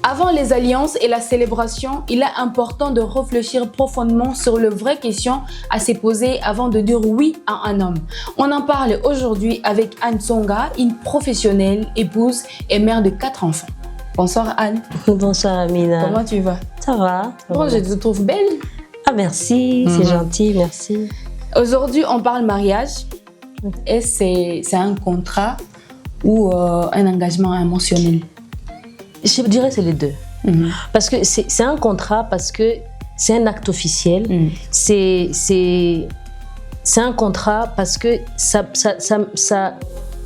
Avant les alliances et la célébration, il est important de réfléchir profondément sur les vraies questions à se poser avant de dire oui à un homme. On en parle aujourd'hui avec Anne Tsonga, une professionnelle, épouse et mère de 4 enfants. Bonsoir Anne. Bonsoir Amina. Comment tu vas? Ça va. Bon, je te trouve belle. Ah merci, c'est gentil, merci. Aujourd'hui, on parle mariage et c'est un contrat ou un engagement émotionnel. Je dirais que c'est les deux. Parce que c'est un contrat, parce que c'est un acte officiel. C'est un contrat parce que ça,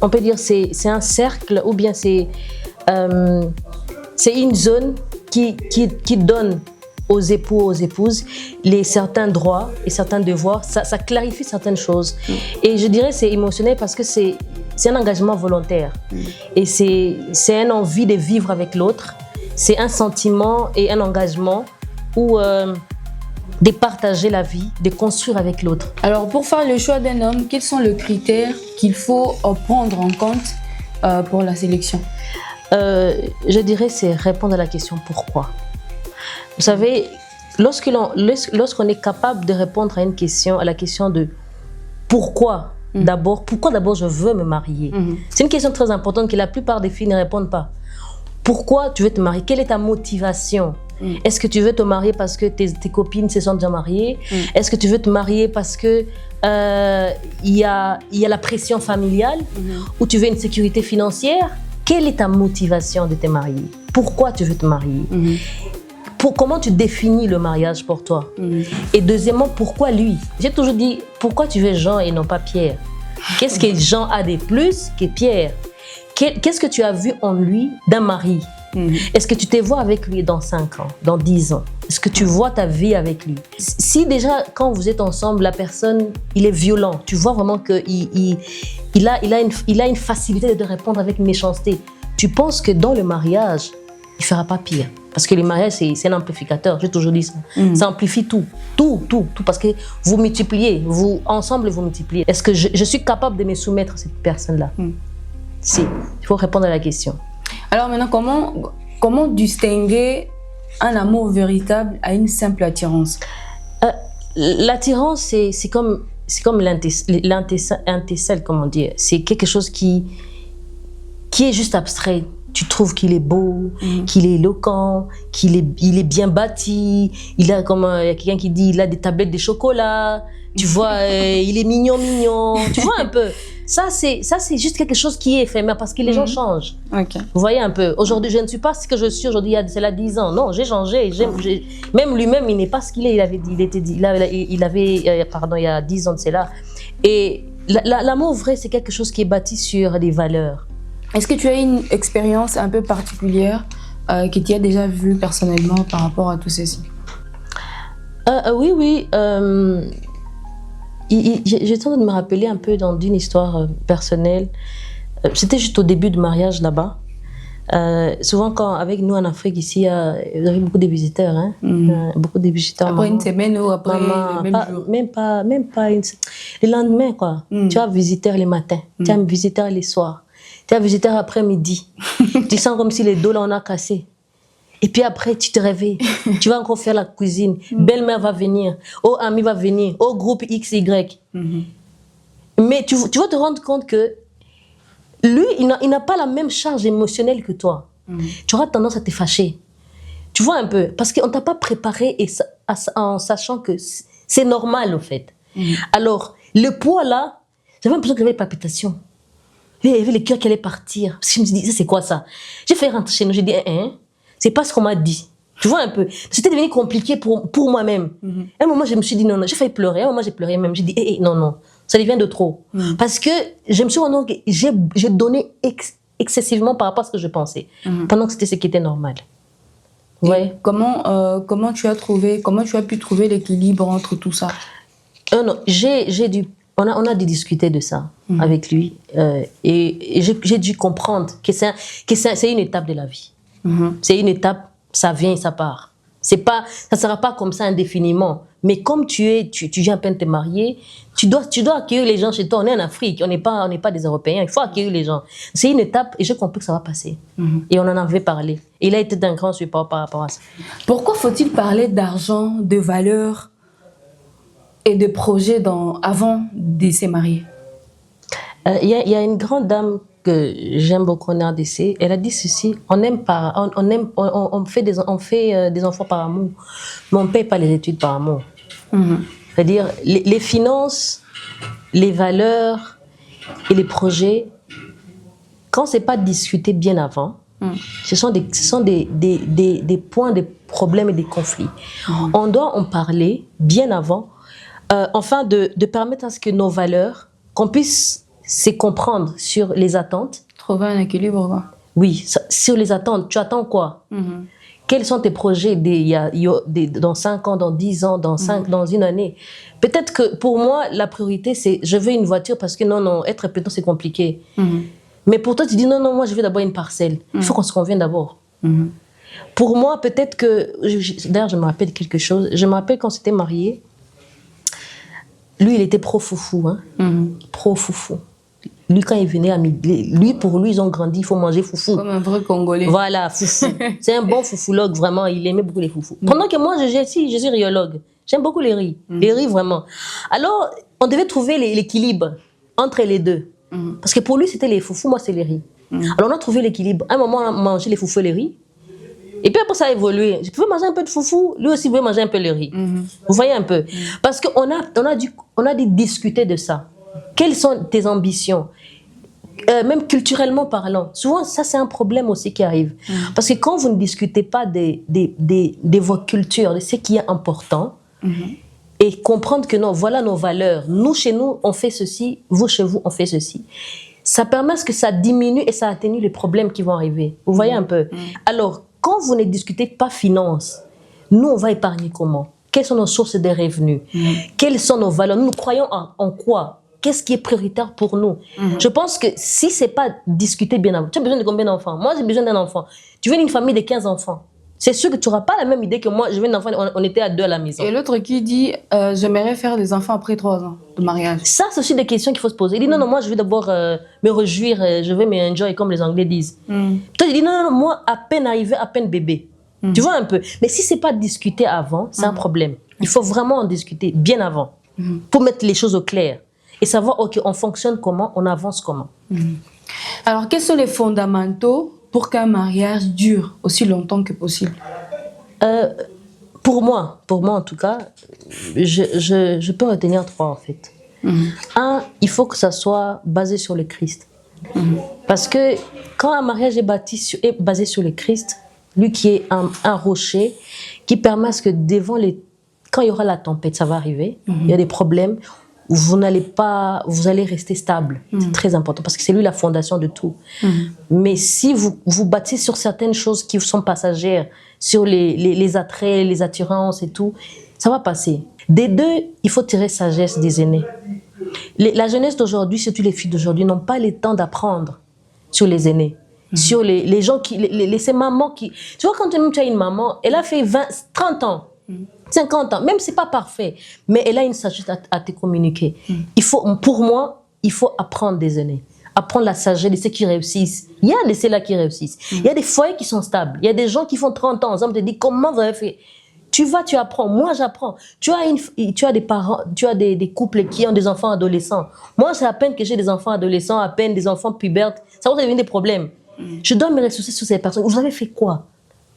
on peut dire c'est un cercle ou bien c'est une zone qui donne aux époux, aux épouses, certains droits et certains devoirs. Ça clarifie certaines choses. Et je dirais que c'est émotionnel parce que c'est un engagement volontaire. Et c'est une envie de vivre avec l'autre. C'est un sentiment et un engagement où de partager la vie, de construire avec l'autre. Alors, pour faire le choix d'un homme, quels sont les critères qu'il faut prendre en compte pour la sélection? Je dirais c'est répondre à la question pourquoi. Vous savez, lorsqu'on est capable de répondre à la question de pourquoi d'abord je veux me marier. C'est une question très importante que la plupart des filles ne répondent pas. Pourquoi tu veux te marier? Quelle est ta motivation? Est-ce que tu veux te marier parce que tes copines se sont déjà mariées? Est-ce que tu veux te marier parce que y a la pression familiale? Ou tu veux une sécurité financière? Quelle est ta motivation de te marier? Pourquoi tu veux te marier? Comment tu définis le mariage pour toi? Et deuxièmement, pourquoi lui? J'ai toujours dit, pourquoi tu veux Jean et non pas Pierre? Qu'est-ce que Jean a de plus que Pierre? Qu'est-ce que tu as vu en lui d'un mari? Est-ce que tu te vois avec lui dans 5 ans, dans 10 ans? Est-ce que tu vois ta vie avec lui? Si déjà, quand vous êtes ensemble, la personne, il est violent, tu vois vraiment qu'il a une facilité de répondre avec méchanceté, tu penses que dans le mariage, il ne fera pas pire. Parce que le mariage, c'est un amplificateur, j'ai toujours dit ça. Ça amplifie tout, parce que vous multipliez, ensemble vous multipliez. Est-ce que je suis capable de me soumettre à cette personne-là? Si, il faut répondre à la question. Alors maintenant, comment distinguer un amour véritable à une simple attirance? L'attirance, c'est comme l'intécelle, comme on dit. C'est quelque chose qui est juste abstrait. Tu trouves qu'il est beau, qu'il est éloquent, il est bien bâti. Il y a quelqu'un qui dit il a des tablettes de chocolat. Tu vois, il est mignon. Tu vois un peu. Ça, c'est juste quelque chose qui est éphémère parce que les gens changent. Vous voyez un peu. Aujourd'hui, je ne suis pas ce que je suis aujourd'hui. Il y a 10 ans. Non, j'ai changé. Même lui-même, il n'est pas ce qu'il est. Il y a 10 ans de cela. Et l'amour vrai, c'est quelque chose qui est bâti sur des valeurs. Est-ce que tu as une expérience un peu particulière que tu as déjà vue personnellement par rapport à tout ceci? Oui. J'ai tenté de me rappeler un peu d'une histoire personnelle. C'était juste au début du mariage là-bas. Souvent, avec nous en Afrique, ici, il y avait beaucoup de visiteurs. Beaucoup de visiteurs. Après une semaine ou après le même jour? Même pas le lendemain, quoi. Tu as visiteur le matin, tu as visiteur le soir. Tu as visiteur après-midi. Tu sens comme si les dos là, on a cassé. Et puis après, tu te réveilles. Tu vas encore faire la cuisine. Belle-mère va venir. Oh, ami va venir. Oh, groupe XY. Mais tu vas te rendre compte que lui, il n'a pas la même charge émotionnelle que toi. Tu auras tendance à te fâcher. Tu vois un peu? Parce qu'on ne t'a pas préparé en sachant que c'est normal, au fait. Alors, le poids là, j'avais l'impression que j'avais des palpitations. Il y avait le cœur qui allait partir. Parce que je me suis dit, c'est quoi ça? J'ai fait rentrer chez nous, j'ai dit, c'est pas ce qu'on m'a dit. Tu vois un peu? C'était devenu compliqué pour moi-même. À un moment, je me suis dit, non, j'ai failli pleurer. À un moment, j'ai pleuré même. J'ai dit, non, ça devient de trop. Parce que je me suis rendu compte que j'ai donné excessivement par rapport à ce que je pensais. Pendant que c'était ce qui était normal. Ouais. Comment tu as pu trouver l'équilibre entre tout ça? Non, on a dû discuter de ça avec lui et j'ai dû comprendre que c'est une étape de la vie. C'est une étape, ça vient et ça part. Ça ne sera pas comme ça indéfiniment, Mais comme tu viens à peine de te marier, tu dois accueillir les gens chez toi. On est en Afrique, on n'est pas des Européens. Il faut accueillir les gens. C'est une étape et j'ai compris que ça va passer. Et on en avait parlé. Et il a été d'un grand support par rapport à ça. Pourquoi faut-il parler d'argent, de valeurs et de projets avant de se marier? Il y a une grande dame que j'aime beaucoup en RDC. Elle a dit ceci: on fait des enfants par amour, mais on ne paye pas les études par amour. C'est-à-dire les finances, les valeurs et les projets, quand c'est pas discuté bien avant, ce sont des points, des problèmes et des conflits. On doit en parler bien avant, afin de permettre à ce que nos valeurs, qu'on puisse se comprendre sur les attentes. Trouver un équilibre, quoi. Oui, sur les attentes. Tu attends quoi? Quels sont tes projets dans 5 ans, dans 10 ans, dans une année? Peut-être que pour moi, la priorité, c'est je veux une voiture parce que non, être pétant, c'est compliqué. Mais pour toi, tu dis non, moi, je veux d'abord une parcelle. Il faut qu'on se convienne d'abord. Pour moi, peut-être que... D'ailleurs, je me rappelle quelque chose. Je me rappelle quand on s'était mariés, lui, il était pro-foufou. Pro-foufou. Lui, quand il venait à midi, pour lui, ils ont grandi, il faut manger foufou. Comme un vrai Congolais. Voilà, foufou. C'est un bon foufoulogue, vraiment. Il aimait beaucoup les foufous. Pendant que moi, je suis riologue. J'aime beaucoup les riz. Les riz, vraiment. Alors, on devait trouver l'équilibre entre les deux. Parce que pour lui, c'était les foufous, moi, c'est les riz. Alors, on a trouvé l'équilibre. À un moment, on a mangé les foufous et les riz. Et puis après, ça a évolué. Je pouvais manger un peu de foufou, lui aussi pouvait manger un peu le riz. Vous voyez un peu? Parce qu'on a dû discuter de ça. Quelles sont tes ambitions? Même culturellement parlant. Souvent, ça, c'est un problème aussi qui arrive. Parce que quand vous ne discutez pas de vos cultures, de ce qui est important, et comprendre que non, voilà nos valeurs. Nous, chez nous, on fait ceci. Vous, chez vous, on fait ceci. Ça permet à ce que ça diminue et ça atténue les problèmes qui vont arriver. Vous voyez un peu? Alors, quand vous ne discutez pas finances, nous, on va épargner comment? Quelles sont nos sources de revenus? Quelles sont nos valeurs? Nous croyons en quoi? Qu'est-ce qui est prioritaire pour nous? Je pense que si ce n'est pas discuté bien avant, tu as besoin de combien d'enfants? Moi, j'ai besoin d'un enfant. Tu veux une famille de 15 enfants. C'est sûr que tu n'auras pas la même idée que moi. Je veux un enfant, on était à 2 à la maison. Et l'autre qui dit j'aimerais faire des enfants après 3 ans de mariage. Ça, c'est aussi des questions qu'il faut se poser. Il dit non, moi, je veux d'abord me réjouir, je veux me enjoy, comme les Anglais disent. Toi, il dit non, moi, à peine arrivé, à peine bébé. Tu vois un peu? Mais si ce n'est pas discuté avant, c'est un problème. Il faut vraiment en discuter bien avant pour mettre les choses au clair. Et savoir, OK, on fonctionne comment, on avance comment. Alors, quels sont les fondamentaux pour qu'un mariage dure aussi longtemps que possible? Pour moi en tout cas, je peux retenir 3 en fait. Un, il faut que ça soit basé sur le Christ. Parce que quand un mariage est basé sur le Christ, lui qui est un rocher, qui permet à ce que quand il y aura la tempête, ça va arriver, il y a des problèmes, vous allez rester stable. C'est très important parce que c'est lui la fondation de tout. Mais si vous bâtissez sur certaines choses qui sont passagères, sur les attraits, les attirances et tout, ça va passer. Des deux, il faut tirer sagesse des aînés. La jeunesse d'aujourd'hui, surtout les filles d'aujourd'hui, n'ont pas le temps d'apprendre sur les aînés. Sur les gens ces mamans qui... Tu vois, quand tu as une maman, elle a fait 30 ans. 50 ans, même si ce n'est pas parfait, mais elle a une sagesse à te communiquer. Pour moi, il faut apprendre des aînés, apprendre la sagesse de ceux qui réussissent. Il y a de ceux-là qui réussissent. Il y a des foyers qui sont stables. Il y a des gens qui font 30 ans. On te dit comment vous avez fait. Tu apprends. Moi, j'apprends. Tu as des parents, tu as des couples qui ont des enfants adolescents. Moi, c'est à peine que j'ai des enfants adolescents, à peine des enfants pubertes. Ça va devenir des problèmes. Je dois me ressourcer sur ces personnes. Vous avez fait quoi?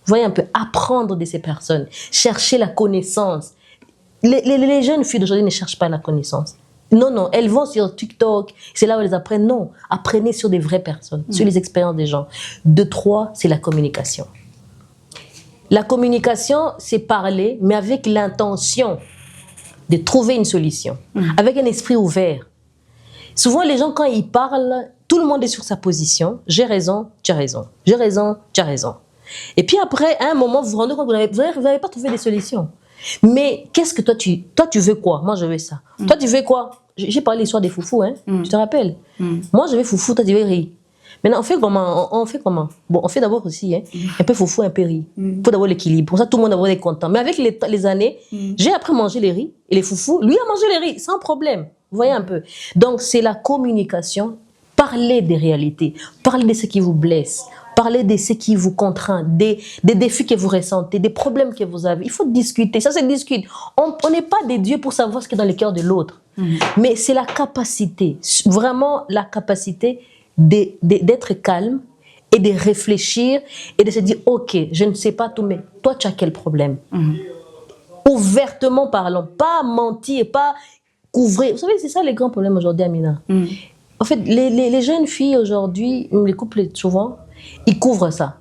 Vous voyez un peu, apprendre de ces personnes, chercher la connaissance. Les jeunes filles d'aujourd'hui ne cherchent pas la connaissance. Non, elles vont sur TikTok, c'est là où elles apprennent. Non, apprenez sur des vraies personnes, sur les expériences des gens. 2, 3, c'est la communication. La communication, c'est parler, mais avec l'intention de trouver une solution, avec un esprit ouvert. Souvent, les gens, quand ils parlent, tout le monde est sur sa position. J'ai raison, tu as raison. J'ai raison, tu as raison. Et puis après, à un moment, vous vous rendez compte que vous n'avez pas trouvé des solutions. Mais qu'est-ce que toi tu veux quoi? Moi, je veux ça. Toi, tu veux quoi? J'ai parlé de l'histoire des foufous, hein? Tu te rappelles? Moi, je veux foufou, toi, tu veux riz. Maintenant, on fait comment? Bon, on fait d'abord aussi un peu foufou, un peu riz. Il faut d'abord l'équilibre. Pour ça, tout le monde d'abord est content. Mais avec les années, j'ai appris à manger les riz et les foufous. Lui a mangé les riz sans problème. Vous voyez un peu. Donc, c'est la communication. Parlez des réalités. Parlez de ce qui vous blesse. Parlez de ce qui vous contraint, des défis que vous ressentez, des problèmes que vous avez. Il faut discuter. Ça, c'est discuter. On n'est pas des dieux pour savoir ce qui est dans le cœur de l'autre. Mais c'est la capacité, vraiment la capacité d'être calme et de réfléchir et de se dire, OK, je ne sais pas tout, mais toi, tu as quel problème? Ouvertement parlant, pas mentir, pas couvrir. Vous savez, c'est ça les grands problèmes aujourd'hui, Amina. En fait, les jeunes filles aujourd'hui, les couples souvent, ils couvrent ça.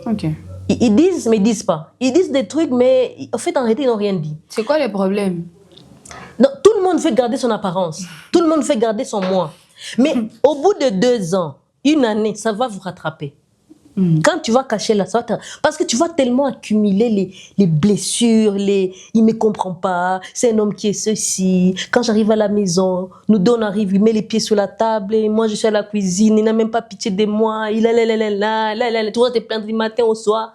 Ok. Ils disent, mais ils disent pas. Ils disent des trucs, mais en fait, en réalité, ils n'ont rien dit. C'est quoi les problèmes? Non, tout le monde veut garder son apparence. Tout le monde veut garder son moi. Mais au bout de 2 ans, 1 année, ça va vous rattraper. Quand tu vas cacher là, ça va parce que tu vas tellement accumuler les blessures, il ne me comprend pas, c'est un homme qui est ceci. Quand j'arrive à la maison, nous deux on arrive, il met les pieds sur la table, et moi je suis à la cuisine, il n'a même pas pitié de moi, il a tu vas te plaindre du matin au soir.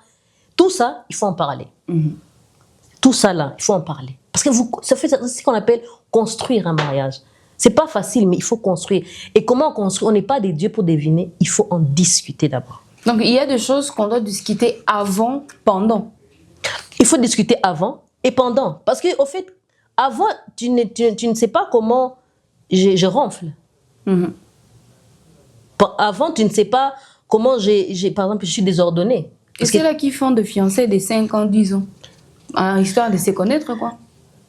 Tout ça, il faut en parler. Tout ça là, il faut en parler. Parce que c'est ce qu'on appelle construire un mariage. C'est pas facile, mais il faut construire. Et comment on construit? On n'est pas des dieux pour deviner, il faut en discuter d'abord. Donc, il y a des choses qu'on doit discuter avant, pendant. Il faut discuter avant et pendant. Parce qu'au fait, avant, tu ne sais pas comment je ronfle. Avant, tu ne sais pas comment par exemple, je suis désordonnée. Est-ce qu'il y en a qui font de fiançailles de 5 ans, 10 ans, histoire de se connaître, quoi?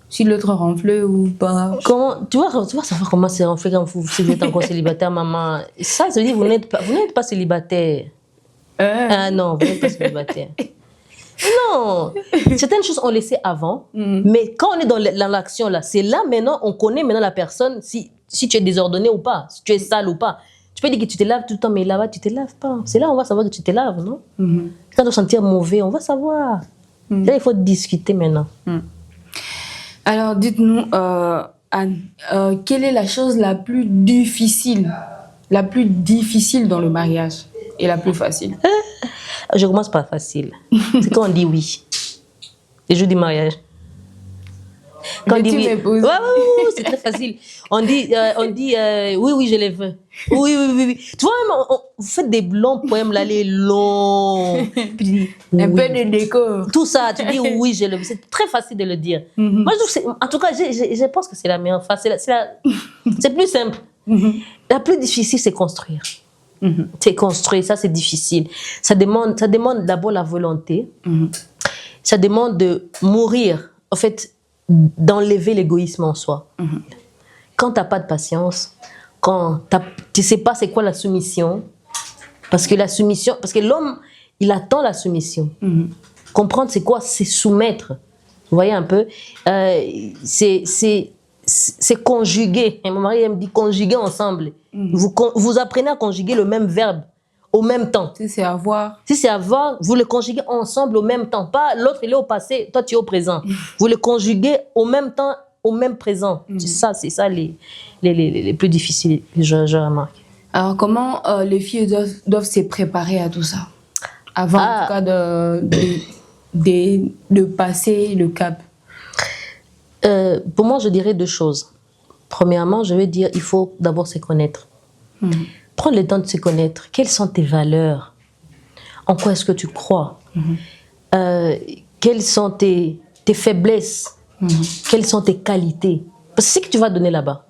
Si l'autre ronfle ou pas. Comment, tu vas savoir comment c'est ronflé quand vous êtes encore célibataire, maman. Ça veut dire que vous n'êtes pas célibataire. Ah non, vous n'êtes pas célibataire. Non, certaines choses on laissait avant, mais quand on est dans l'action là, c'est là maintenant, on connaît maintenant la personne, si tu es désordonné ou pas, si tu es sale ou pas. Tu peux dire que tu te laves tout le temps, mais là-bas tu te laves pas. C'est là on va savoir que tu te laves, non? Quand tu vas sentir mauvais, on va savoir. Là, il faut discuter maintenant. Alors, dites-nous, Anne, quelle est la chose la plus difficile dans le mariage et la plus facile? Je commence par facile. C'est quand on dit oui. Les jours du mariage. Quand on dit oui, c'est très facile. On dit oui, je les veux. Oui. Tu vois, même, vous faites des longs poèmes là, les longs. Puis, oui. Un peu de décor. Tout ça, tu dis oui, je le veux. C'est très facile de le dire. Moi, je trouve en tout cas, je pense que c'est la meilleure phase. C'est plus simple. La plus difficile, c'est construire. C'est construire, ça c'est difficile. Ça demande d'abord la volonté. Ça demande de mourir, en fait, d'enlever l'égoïsme en soi. Quand tu n'as pas de patience, quand tu ne sais pas c'est quoi la soumission, parce que l'homme, il attend la soumission. Comprendre c'est quoi, c'est soumettre. Vous voyez un peu, c'est conjuguer. Mon mari me dit conjuguer ensemble. Vous apprenez à conjuguer le même verbe au même temps. Si c'est avoir, vous le conjuguez ensemble au même temps. Pas l'autre il est au passé, toi tu es au présent. Vous le conjuguez au même temps, au même présent. C'est ça les plus difficiles, je remarque. Alors comment les filles doivent se préparer à tout ça avant en tout cas de passer le cap? Pour moi, je dirais 2 choses. Premièrement, je vais dire il faut d'abord se connaître. Prends le temps de se connaître. Quelles sont tes valeurs? En quoi est-ce que tu crois? Quelles sont tes faiblesses? Quelles sont tes qualités? Parce que c'est ce que tu vas donner là-bas.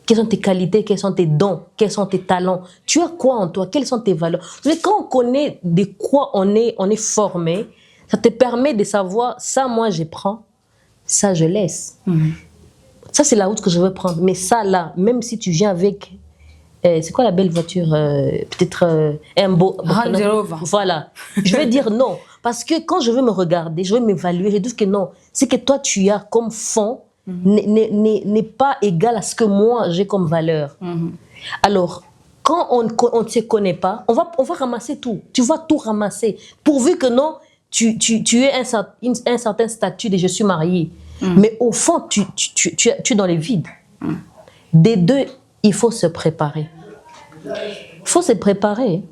Quelles sont tes qualités? Quels sont tes dons? Quels sont tes talents? Tu as quoi en toi? Quelles sont tes valeurs? Mais quand on connaît de quoi on est formé, ça te permet de savoir ça, moi, je prends. Ça, je laisse. Ça, c'est la route que je veux prendre. Mais ça, là, même si tu viens avec... c'est quoi la belle voiture? Peut-être un beau... Voilà. Je vais dire non. Parce que quand je veux me regarder, je veux m'évaluer, je dis que non. C'est que toi, tu as comme fond n'est pas égal à ce que moi, j'ai comme valeur. Alors, quand on ne se connaît pas, on va ramasser tout. Tu vas tout ramasser. Pourvu que non... Tu es un certain statut de je suis mariée. Mais au fond, tu es dans les vides. Des deux, il faut se préparer. Il faut se préparer.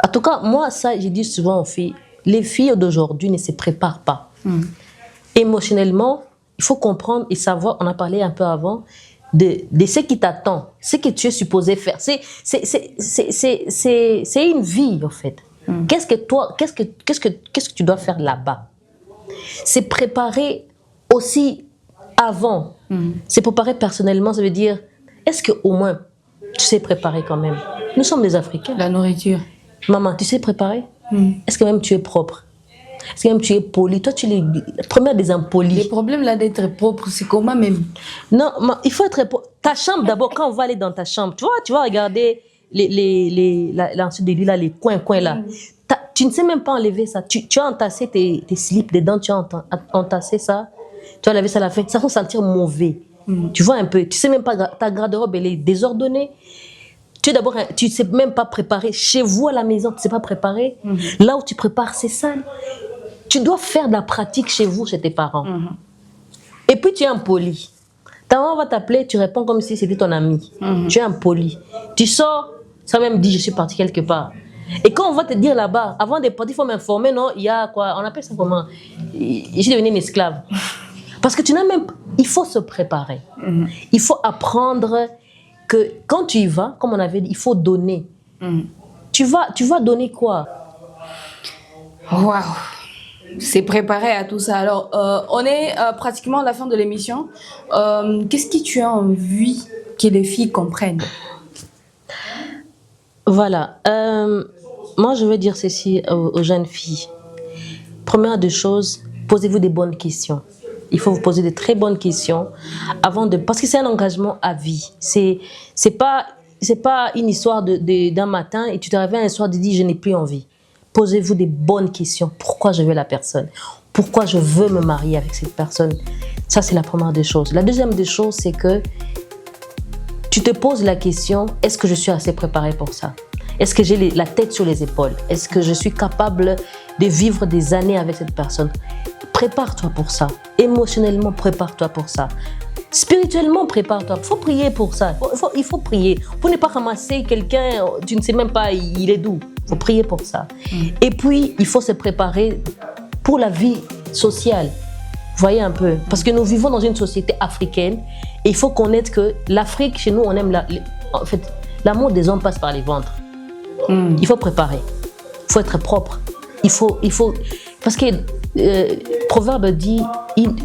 En tout cas, moi, ça, j'ai dit souvent aux filles, les filles d'aujourd'hui ne se préparent pas. Émotionnellement, il faut comprendre et savoir, on a parlé un peu avant, de ce qui t'attend, ce que tu es supposé faire. C'est une vie, en fait. Qu'est-ce que tu dois faire là-bas? C'est préparer aussi avant. C'est préparer personnellement, ça veut dire, est-ce qu'au moins, tu sais préparer quand même? Nous sommes des Africains. La nourriture. Maman, tu sais préparer? Est-ce que même tu es propre? Est-ce que même tu es poli? Toi, tu es la première des impolis. Le problème là d'être propre, c'est comment même? Non, il faut être propre. Ta chambre d'abord, quand on va aller dans ta chambre, tu vas regarder ensuite de lui là, les coins là. Tu ne sais même pas enlever ça. Tu as entassé tes slips dedans, tu as entassé ça. Tu as lavé ça à la fin. Ça va sentir mauvais. Tu vois un peu. Tu sais même pas, ta garde-robe elle est désordonnée. Tu ne sais même pas préparer. Chez vous à la maison, tu ne sais pas préparer. Là où tu prépares, c'est sale. Tu dois faire de la pratique chez vous, chez tes parents. Et puis tu es impoli. Ta maman va t'appeler, tu réponds comme si c'était ton ami. Tu es impoli. Tu sors, ça même dit je suis parti quelque part. Et quand on va te dire là-bas, avant de partir, il faut m'informer, non, il y a quoi, on appelle ça comment? Je suis devenue une esclave. Parce que tu n'as même... Il faut se préparer. Il faut apprendre que quand tu y vas, comme on avait dit, il faut donner. Tu vas donner quoi? Waouh! C'est préparé à tout ça. Alors, on est pratiquement à la fin de l'émission. Qu'est-ce que tu as envie que les filles comprennent? Voilà. Moi, je veux dire ceci aux jeunes filles. Première des choses, posez-vous des bonnes questions. Il faut vous poser de très bonnes questions avant de... Parce que c'est un engagement à vie. C'est pas une histoire d'un matin et tu te réveilles un soir et tu dis « je n'ai plus envie ». Posez-vous des bonnes questions. Pourquoi je veux la personne? Pourquoi je veux me marier avec cette personne? Ça, c'est la première des choses. La deuxième des choses, c'est que tu te poses la question, est-ce que je suis assez préparée pour ça? Est-ce que j'ai la tête sur les épaules? Est-ce que je suis capable de vivre des années avec cette personne? Prépare-toi pour ça. Émotionnellement, prépare-toi pour ça. Spirituellement, prépare-toi. Il faut prier pour ça. Il faut prier. Pour ne pas ramasser quelqu'un, tu ne sais même pas, il est d'où. Il faut prier pour ça. Et puis, il faut se préparer pour la vie sociale. Voyez un peu. Parce que nous vivons dans une société africaine et il faut connaître que l'Afrique, chez nous, on aime en fait, l'amour des hommes passe par les ventres. Il faut préparer. Il faut être propre. Il faut parce que Proverbe dit,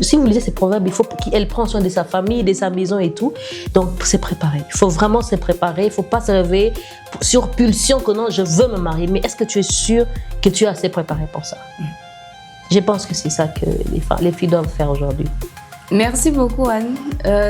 si vous lisez ces proverbes, il faut qu'elle prenne soin de sa famille, de sa maison et tout. Donc, c'est préparé. Il faut vraiment se préparer. Il ne faut pas se réveiller sur pulsion que non, je veux me marier. Mais est-ce que tu es sûr que tu es assez préparé pour ça? Je pense que c'est ça que les filles doivent faire aujourd'hui. Merci beaucoup, Anne.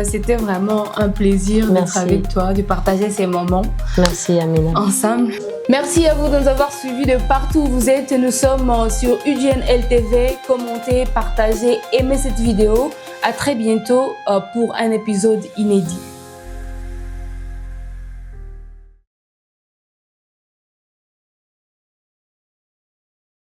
C'était vraiment un plaisir d'être avec toi, de partager ces moments. Merci, Amina. Ensemble. Merci à vous de nous avoir suivis de partout où vous êtes. Nous sommes sur UGNL TV. Commentez, partagez, aimez cette vidéo. À très bientôt pour un épisode inédit.